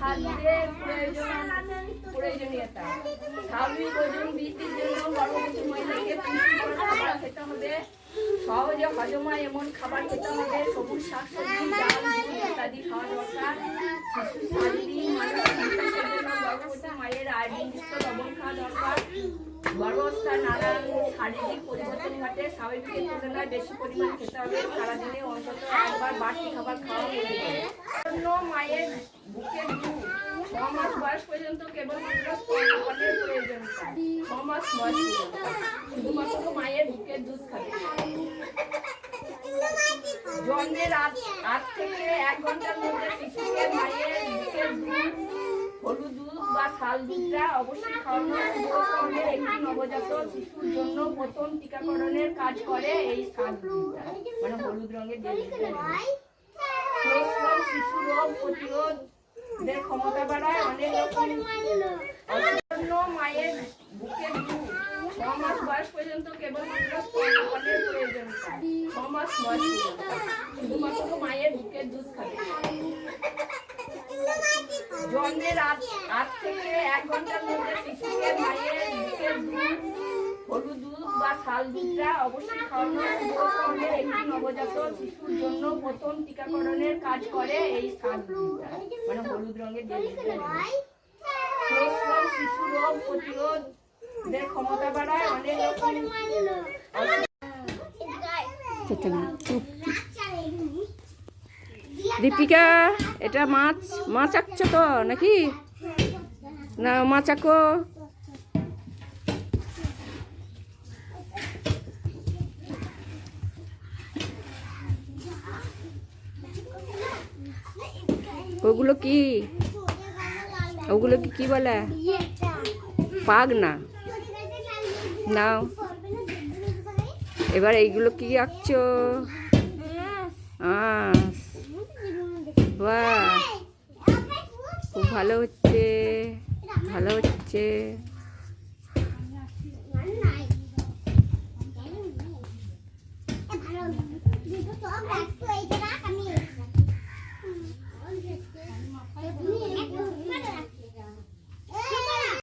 খাদ্যের প্রয়োজনীয়তা। স্বাভাবিক ওজন বৃদ্ধির জন্য গর্ভবতী মহিলাকে পুষ্টিকর খাবার খেতে হবে, সহজে হজম হয় এমন খাবার খেতে হবে, সবুজ শাকসবজি, ডাল, দুধ ইত্যাদি খাওয়া দরকার। শিশুর শারীরিক মানসিক বিকাশের জন্য গর্ভবতী মায়ের আয়োডিনযুক্ত লবণ খাওয়া দরকার। গর্ভাবস্থায় নানান শারীরিক পরিবর্তন ঘটে, স্বাভাবিকের তুলনায় বেশি পরিমাণ খেতে হবে। সারাদিনে অন্তত একবার বাড়তি খাবার খাওয়া জন্য মায়ের বুকের দুধ 6 মাস বয়স পর্যন্ত কেবলমাত্র স্তন্যপানের প্রয়োজন। 6 মাস বয়স পর্যন্ত শুধুমাত্র মায়ের বুকের দুধ খাবে। জন্মের 8 থেকে 1 ঘন্টার মধ্যে শিশুকে মায়ের বুকের দুধ, হলুদ দুধ বা শাল দুধটা অবশ্যই খাওয়ানো হবে। একটি নবজাত শিশুর জন্য প্রথম টিকাকরণের কাজ করে এই শাল দুধটা, মানে হলুদ রঙের যে দুধটা। শিশু রোগ প্রতিরোধের ক্ষমতা বাড়ায়। অনেক রকম মায়ের বুকের দুধ 6 মাস বয়স পর্যন্ত কেবলমাত্র স্তন্যপানের প্রয়োজন। 6 মাস বয়স পর্যন্ত শুধুমাত্র মায়ের বুকের দুধ খাবে। জন্মের 8 থেকে 1 ঘন্টার মধ্যে শিশুকে মায়ের বুকের দুধ, হলুদ দুধ বা শাল দুধটা অবশ্যই খাওয়ানো হবে। একটি নবজাত শিশুর জন্য প্রথম টিকাকরণের কাজ করে এই শাল দুধটা, মানে হলুদ রঙের যে দুধটা। শিশু রোগ প্রতিরোধের ক্ষমতা বাড়ায়। অনেক রকম দীপিকা, এটা মাছ আঁকছো তো নাকি? না মাছ আঁকো। ওগুলো কি কি বলে? পাগ না। নাও এবার এইগুলো কি আঁকছো? বাহ, খুব ভালো হচ্ছে, ভালো হচ্ছে। আমি